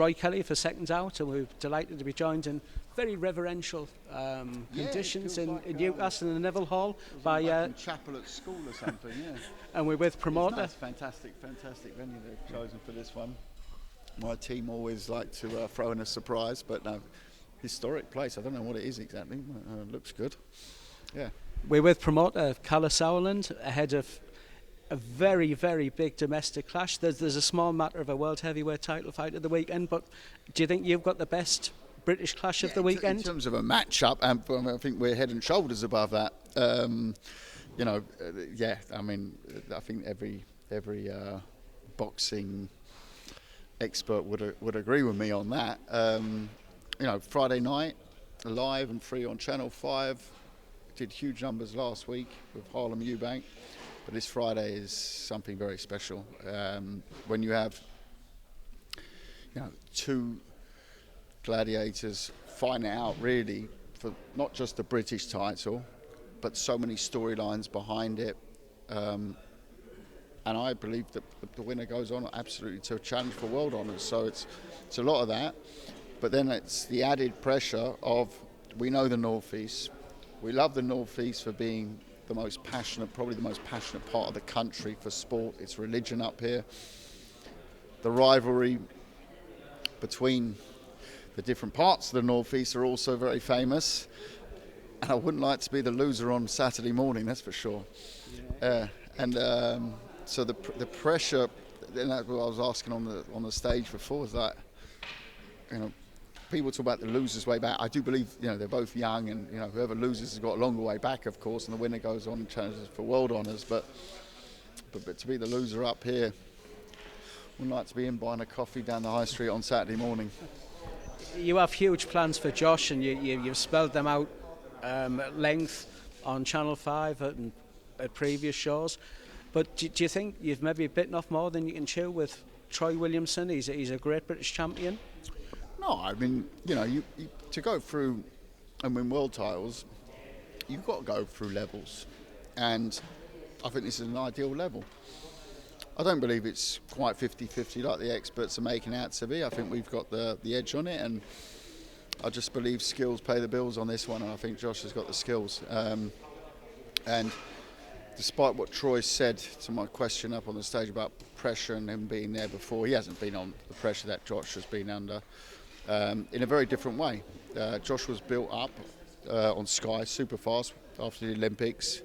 Roy Kelly for SecondsOut, and we're delighted to be joined in very reverential conditions in Newcastle in the Neville Hall by in chapel at school or something. Yeah. And we're with promoter. Nice, fantastic venue they've chosen for this one. My team always like to throw in a surprise, but no, historic place. I don't know what it is exactly. Looks good. Yeah. We're with promoter KALLE SAUERLAND ahead of a very, very big domestic clash. There's a small matter of a world heavyweight title fight at the weekend, but do you think you've got the best British clash of the weekend? In terms of a match-up, I think we're head and shoulders above that. I mean, I think every boxing expert would agree with me on that. Friday night, live and free on Channel 5. Did huge numbers last week with Harlem Eubank. But this Friday is something very special. When you have, two gladiators fighting it out really for not just the British title, but so many storylines behind it. And I believe that the winner goes on absolutely to a challenge for world honours. So it's a lot of that. But then it's the added pressure of, we know the North East. We love the North East for being probably the most passionate part of the country for sport. It's religion up here. The rivalry between the different parts of the North East are also very famous. And I wouldn't like to be the loser on Saturday morning, that's for sure. Yeah. So the pressure, and that's what I was asking on the stage before, is that, people talk about the losers' way back. I do believe, they're both young, and whoever loses has got a longer way back, of course, and the winner goes on and challenges for world honours. But to be the loser up here, wouldn't like to be in buying a coffee down the high street on Saturday morning. You have huge plans for Josh, and you've spelled them out at length on Channel 5 and at previous shows. But do you think you've maybe bitten off more than you can chew with Troy Williamson? He's a great British champion. No, I mean, you to go through and win world titles, you've got to go through levels. And I think this is an ideal level. I don't believe it's quite 50-50 like the experts are making out to be. I think we've got the edge on it, and I just believe skills pay the bills on this one, and I think Josh has got the skills. And despite what Troy said to my question up on the stage about pressure and him being there before, he hasn't been on the pressure that Josh has been under. In a very different way. Josh was built up on Sky super fast after the Olympics.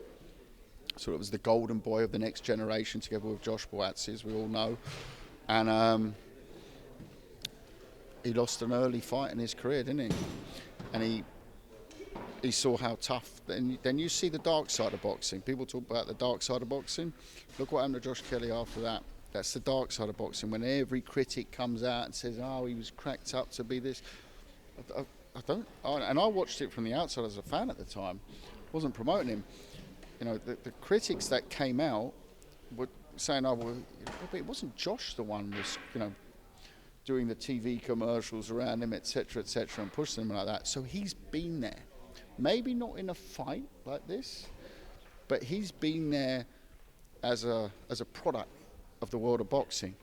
So it was the golden boy of the next generation, together with Josh Boazzi, as we all know. And he lost an early fight in his career, didn't he? And he saw how tough. Then you see the dark side of boxing. People talk about the dark side of boxing. Look what happened to Josh Kelly after that. That's the dark side of boxing, when every critic comes out and says, he was cracked up to be this. And I watched it from the outside as a fan at the time. Wasn't promoting him. The critics that came out were saying, but it wasn't Josh the one was, doing the TV commercials around him, etc., and pushing him like that. So he's been there. Maybe not in a fight like this, but he's been there as a product of the world of boxing.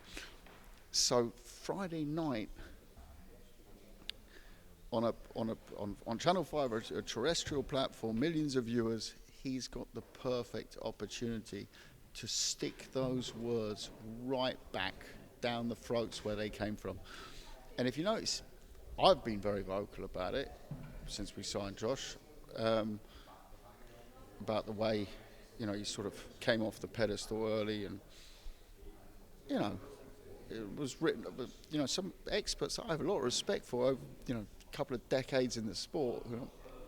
So Friday night on Channel 5, a terrestrial platform, millions of viewers, he's got the perfect opportunity to stick those words right back down the throats where they came from. And if you notice, I've been very vocal about it since we signed Josh, about the way, he sort of came off the pedestal early, and it was written, some experts I have a lot of respect for over, a couple of decades in the sport,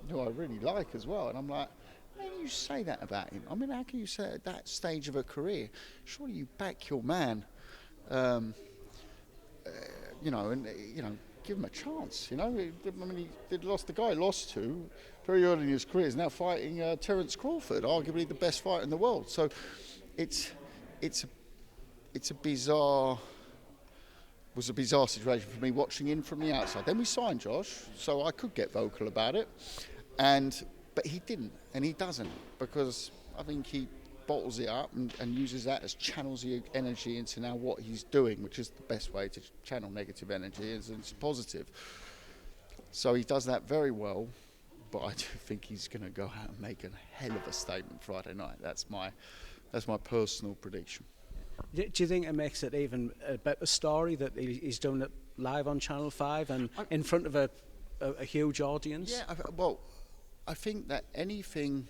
who I really like as well. And I'm like, how can you say that about him? I mean, how can you say at that stage of a career? Surely you back your man, and give him a chance. I mean, the guy he lost to very early in his career is now fighting Terence Crawford, arguably the best fighter in the world. So it's a bizarre situation for me watching in from the outside. Then we signed Josh, so I could get vocal about it, but he didn't, and he doesn't, because I think he bottles it up and uses that as channels the energy into now what he's doing, which is the best way to channel negative energy, is it's positive. So he does that very well, but I do think he's going to go out and make a hell of a statement Friday night. That's my personal prediction. Do you think it makes it even a better story that he's doing it live on Channel 5 and in front of a huge audience? Yeah, I think that anything,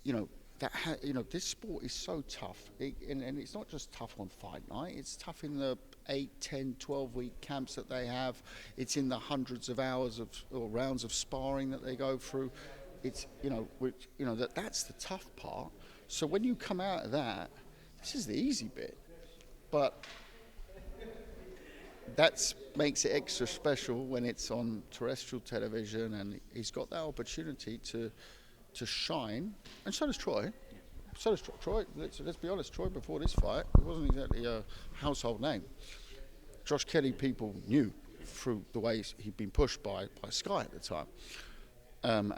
this sport is so tough, and it's not just tough on fight night, it's tough in the 8, 10, 12-week camps that they have. It's in the hundreds of hours or rounds of sparring that they go through. It's, that's the tough part. So when you come out of that, this is the easy bit. But that makes it extra special when it's on terrestrial television, and he's got that opportunity to shine. And so does Troy. Troy, let's be honest, Troy before this fight, it wasn't exactly a household name. Josh Kelly people knew through the way he'd been pushed by Sky at the time,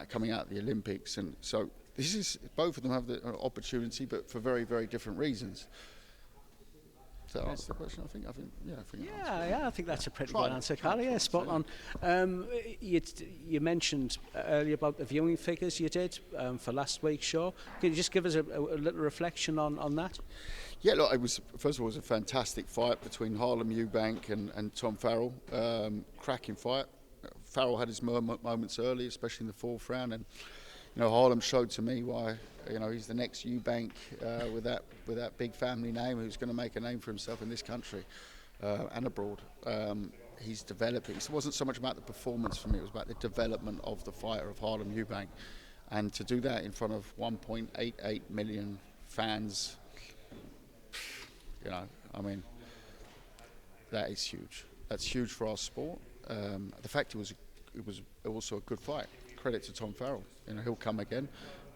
coming out of the Olympics. And so this is, both of them have the opportunity, but for very, very different reasons. Does that answer the question? I think that's a pretty good answer, Kalle. Yeah, spot on. You mentioned earlier about the viewing figures you did for last week's show. Can you just give us a little reflection on that? Yeah, look, first of all, it was a fantastic fight between Harlem Eubank and Tom Farrell. Cracking fight. Farrell had his moments early, especially in the fourth round, and Harlem showed to me why he's the next Eubank with that big family name, who's going to make a name for himself in this country and abroad. He's developing. It wasn't so much about the performance for me; it was about the development of the fighter of Harlem Eubank, and to do that in front of 1.88 million fans. That is huge. That's huge for our sport. The fact it was also a good fight. Credit to Tom Farrell. He'll come again.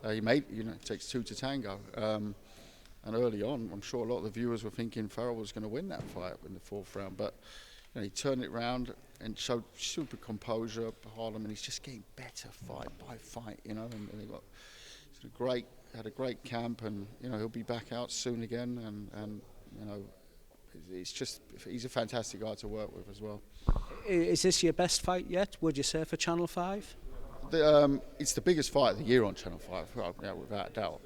It takes two to tango. And early on, I'm sure a lot of the viewers were thinking Farrell was going to win that fight in the fourth round, but he turned it round and showed super composure, Harlem, and he's just getting better fight by fight. And he had a great camp, and he'll be back out soon again, and he's a fantastic guy to work with as well. Is this your best fight yet, would you say, for Channel 5? It's the biggest fight of the year on Channel 5, without a doubt.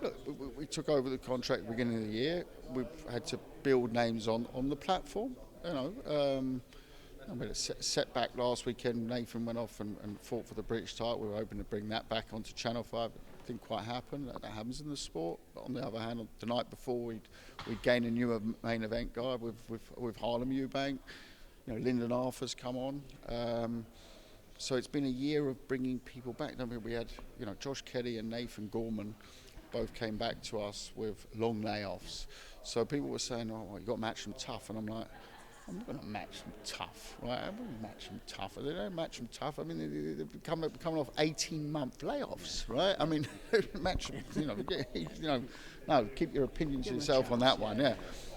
Look, we took over the contract at the beginning of the year. We've had to build names on the platform. We had a setback last weekend. Nathan went off and fought for the British title. We were hoping to bring that back onto Channel 5. It didn't quite happen. That happens in the sport. But on the other hand, the night before, we'd gain a new main event guy with Harlem Eubank. Lyndon Arthur's come on. So it's been a year of bringing people back. We had, Josh Kelly and Nathan Gorman both came back to us with long layoffs. So people were saying, you got to match them tough. And I'm like, I'm not going to match them tough, right? I'm going to match them tough. They don't match them tough. They're coming off 18-month layoffs, right? Match them, no, keep your opinions to yourself on that one, yeah.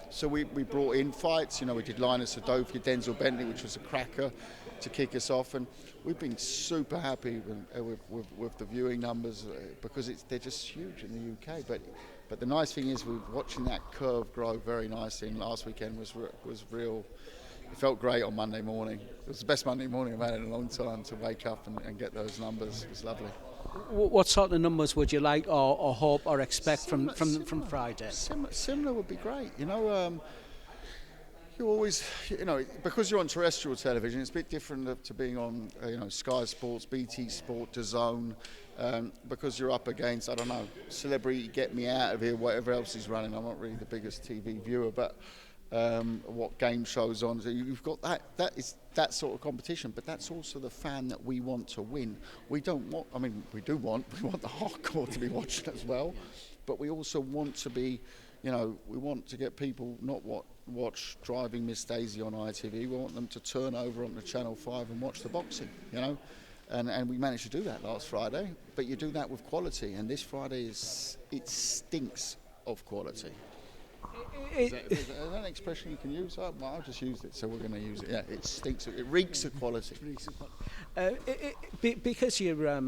So we brought in fights, we did Linus Adofia, Denzel Bentley, which was a cracker to kick us off, and we've been super happy with the viewing numbers because they're just huge in the UK. But the nice thing is we're watching that curve grow very nicely, and last weekend was real. It felt great on Monday morning. It was the best Monday morning I've had in a long time to wake up and get those numbers. It was lovely. What sort of numbers would you like or hope or expect from Friday? Similar would be great. You always, because you're on terrestrial television, it's a bit different to being on, Sky Sports, BT Sport, DAZN, because you're up against, Celebrity Get Me Out of Here, whatever else is running. I'm not really the biggest TV viewer, but what game shows on. So you've got that sort of competition, but that's also the fan that we want to win. We don't want, we want the hardcore to be watching as well, but we also want to be, we want to get people not watch Driving Miss Daisy on ITV. We want them to turn over onto Channel 5 and watch the boxing, And we managed to do that last Friday, but you do that with quality, and this Friday it stinks of quality. Is that an expression you can use? I'll just use it, so we're going to use it. Yeah, it stinks. It reeks of quality. Because you're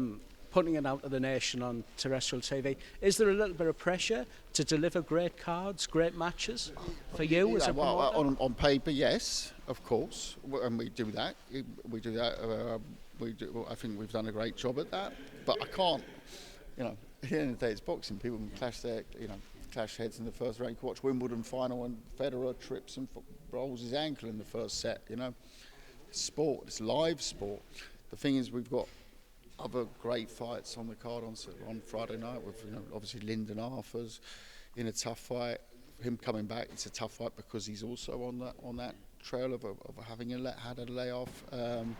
putting it out to the nation on terrestrial TV. Is there a little bit of pressure to deliver great cards, great matches for you as a promoter? Well, on paper, yes, of course, and we do that. We do that. I think we've done a great job at that. But I can't, at the end of the day, it's boxing. People can clash heads in the first round. You can watch Wimbledon final and Federer trips and rolls his ankle in the first set. It's sport. It's live sport. The thing is, we've got other great fights on the card on Friday night with obviously Lyndon Arthur's in a tough fight. Him coming back, it's a tough fight because he's also on that trail of having had a layoff, and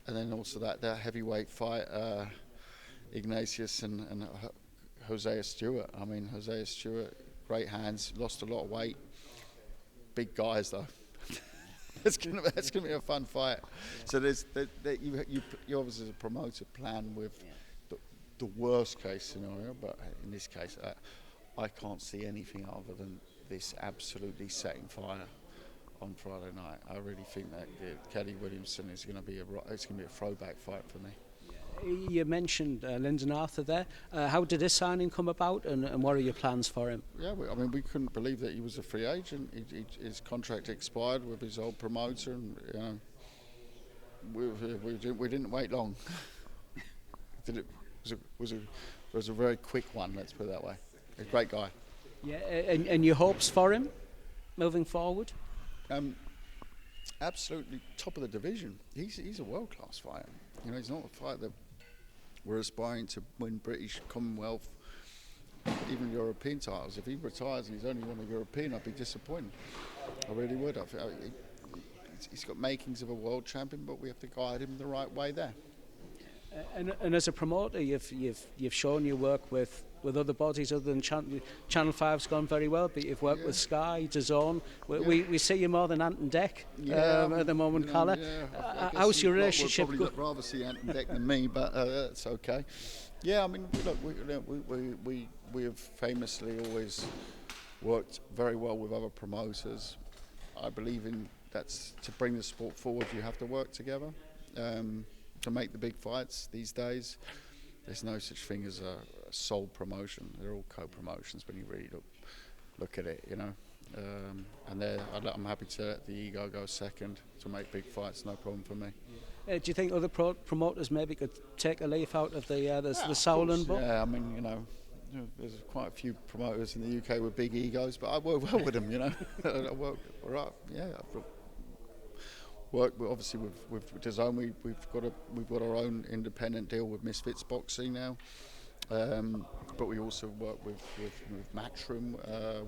then also that heavyweight fight, Ignatius and Hosea Stewart. I mean, Hosea Stewart, great hands, lost a lot of weight, big guys though. That's gonna be a fun fight. So you obviously as a promoter plan with the worst case scenario, but in this case, I can't see anything other than this absolutely setting fire on Friday night. I really think that Kelly Williamson is going to be a throwback fight for me. You mentioned Lyndon Arthur there. How did his signing come about, and what are your plans for him? Yeah, we couldn't believe that he was a free agent. His contract expired with his old promoter, and we didn't wait long. It was a very quick one. Let's put it that way. A great guy. Yeah, and your hopes for him moving forward? Absolutely top of the division. He's a world-class fighter. He's not a fighter that we're aspiring to win British, Commonwealth, even European titles. If he retires and he's only won a European, I'd be disappointed. I really would. He's got makings of a world champion, but we have to guide him the right way there. And as a promoter, you've shown your work with other bodies other than Channel 5's gone very well, but you've worked with Sky, DAZN. We see you more than Ant and Deck at the moment, Kalle. How's your relationship? We'd probably rather see Ant and Deck than me, but that's okay. Yeah, I mean, look, we have famously always worked very well with other promoters. I believe in that's to bring the sport forward. You have to work together. To make the big fights these days, there's no such thing as a sole promotion. They're all co-promotions when you really look at it, And I'm happy to let the ego go second to make big fights. No problem for me. Do you think other promoters maybe could take a leaf out of the Sauerland book? Yeah, I mean, there's quite a few promoters in the UK with big egos, but I work well with them. I work right. Yeah. Work obviously with DAZN. We've got our own independent deal with Misfits Boxing now, but we also work with Matchroom,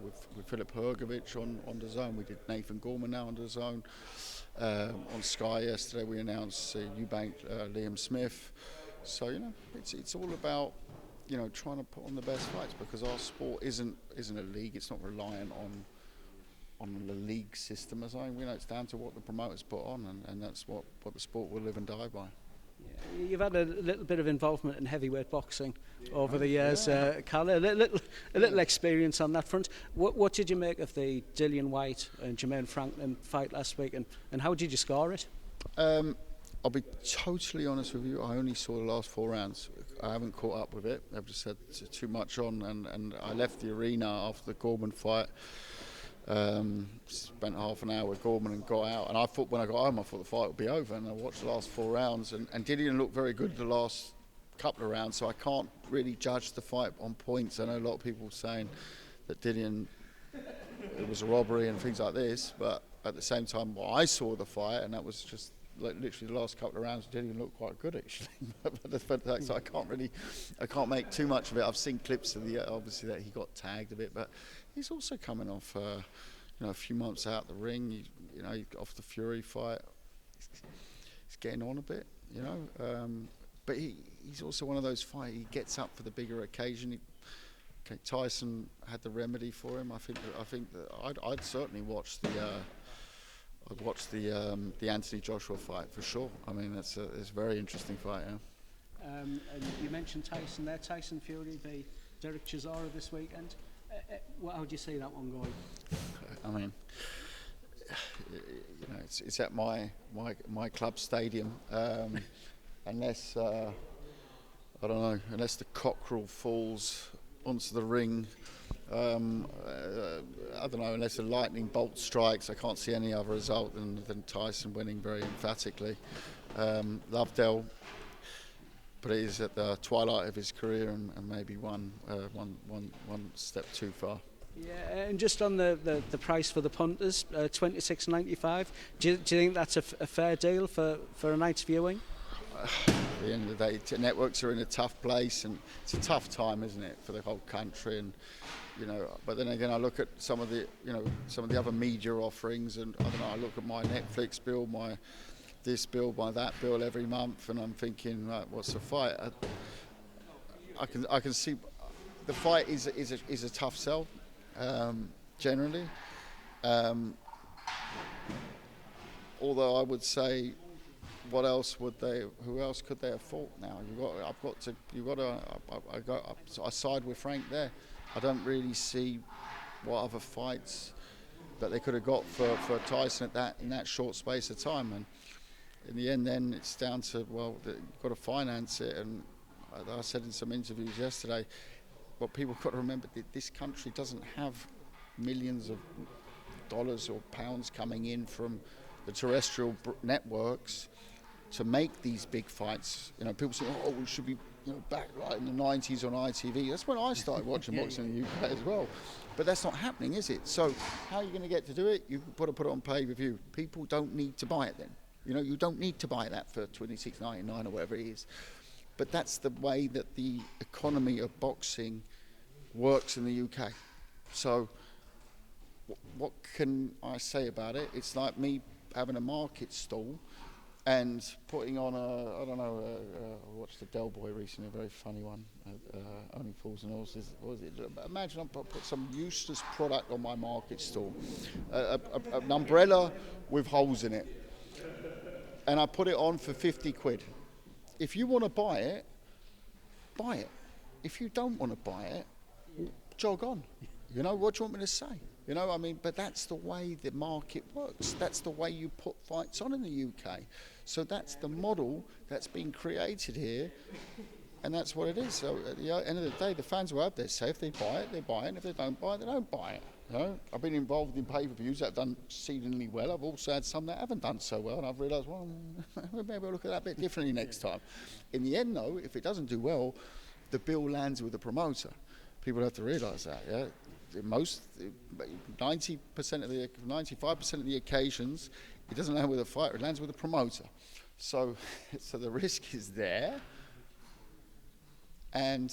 with Philip Hergovich on DAZN. We did Nathan Gorman now on DAZN. On Sky yesterday we announced Eubank Liam Smith. So it's all about trying to put on the best fights, because our sport isn't a league. It's not reliant on the league system or something. It's down to what the promoters put on, and that's what the sport will live and die by. Yeah. You've had a little bit of involvement in heavyweight boxing over the years, Kalle. A little experience on that front. What did you make of the Dillian Whyte and Jermaine Franklin fight last week, and how did you score it? I'll be totally honest with you. I only saw the last 4 rounds. I haven't caught up with it. I've just had too much on, and I left the arena after the Gorman fight. Spent half an hour with Gorman and got out, and I thought when I got home I thought the fight would be over, and I watched the last 4 rounds, and Dillian looked very good the last couple of rounds, so I can't really judge the fight on points. I know a lot of people saying that Dillian, it was a robbery and things like this, but at the same time I saw the fight, and that was just literally the last couple of rounds. Dillian looked quite good actually. So I can't make too much of it. I've seen clips of obviously that he got tagged a bit, but he's also coming off a few months out the ring. Off the Fury fight, he's getting on a bit, but he's also one of those fighters. He gets up for the bigger occasion. Tyson had the remedy for him. I think that I'd certainly watch the Anthony Joshua fight for sure. I mean, it's a very interesting fight. Yeah. And you mentioned Tyson there. Tyson Fury v Dereck Chisora this weekend. How do you see that one going? I mean, it's at my club stadium, unless I don't know, unless the cockerel falls onto the ring. I don't know, unless a lightning bolt strikes, I can't see any other result than Tyson winning very emphatically. Lovedale, but it is at the twilight of his career and maybe one step too far. Yeah, and just on the price for the punters, $26.95. Do you think that's a fair deal for a night's viewing? At the end of the day, networks are in a tough place, and it's a tough time, isn't it, for the whole country? And but then again, I look at some of the other media offerings, and I don't know. I look at my Netflix bill, my this bill, my that bill every month, and I'm thinking, right, what's the fight? I can see the fight is a tough sell, generally. Although I would say, who else could they have fought now? I side with Frank there. I don't really see what other fights that they could have got for Tyson in that short space of time. And in the end, then it's down to, well, you've got to finance it. And I said in some interviews yesterday, what people got to remember, that this country doesn't have millions of dollars or pounds coming in from the terrestrial networks to make these big fights. People say, oh, we should be back like in the 90s on ITV. That's when I started watching boxing in the UK as well. But that's not happening, is it? So how are you going to get to do it? You've got to put it on pay-per-view. People don't need to buy it then. You don't need to buy that for $26.99 or whatever it is. But that's the way that the economy of boxing works in the UK. So what can I say about it? It's like me having a market stall and putting on I watched the Del Boy recently, a very funny one, Only Fools and Horses. What was it? Imagine I put some useless product on my market stall, an umbrella with holes in it, and I put it on for 50 quid. If you want to buy it, buy it. If you don't want to buy it, jog on. What do you want me to say? But that's the way the market works. That's the way you put fights on in the UK. So that's the model that's been created here, and that's what it is. So at the end of the day, the fans will have their say. If they buy it, they buy it. And if they don't buy it, they don't buy it. I've been involved in pay-per-views that have done exceedingly well. I've also had some that haven't done so well, and I've realised, well, maybe I'll look at that a bit differently next time. In the end, though, if it doesn't do well, the bill lands with the promoter. People have to realise that, yeah? 95% of the occasions, it doesn't land with a fighter, it lands with a promoter. So the risk is there. And,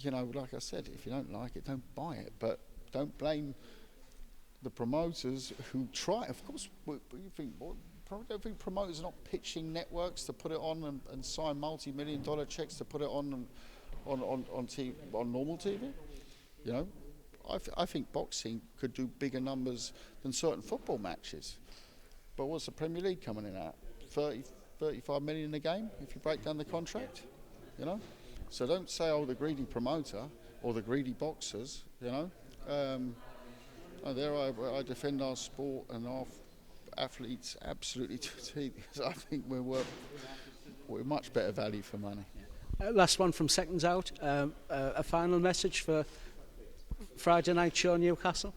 like I said, if you don't like it, don't buy it. But don't blame the promoters who try. Of course, what do you think? Don't think promoters are not pitching networks to put it on and sign multi-million-dollar checks to put it on normal TV? I think boxing could do bigger numbers than certain football matches. But what's the Premier League coming in at? 35 million a game if you break down the contract? So don't say, oh, the greedy promoter or the greedy boxers, I defend our sport and our athletes absolutely to a T, because I think we're much better value for money. Last one from SecondsOut. A final message for Friday night show, Newcastle?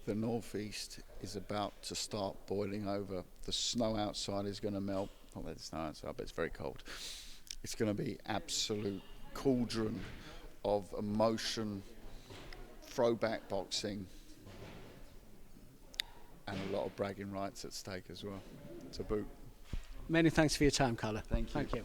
The northeast is about to start boiling over. The snow outside is going to melt. Not that it's snow outside, but it's very cold. It's going to be absolute cauldron of emotion, throwback boxing, and a lot of bragging rights at stake as well, to boot. Many thanks for your time, Kalle. Thank you. Thank you.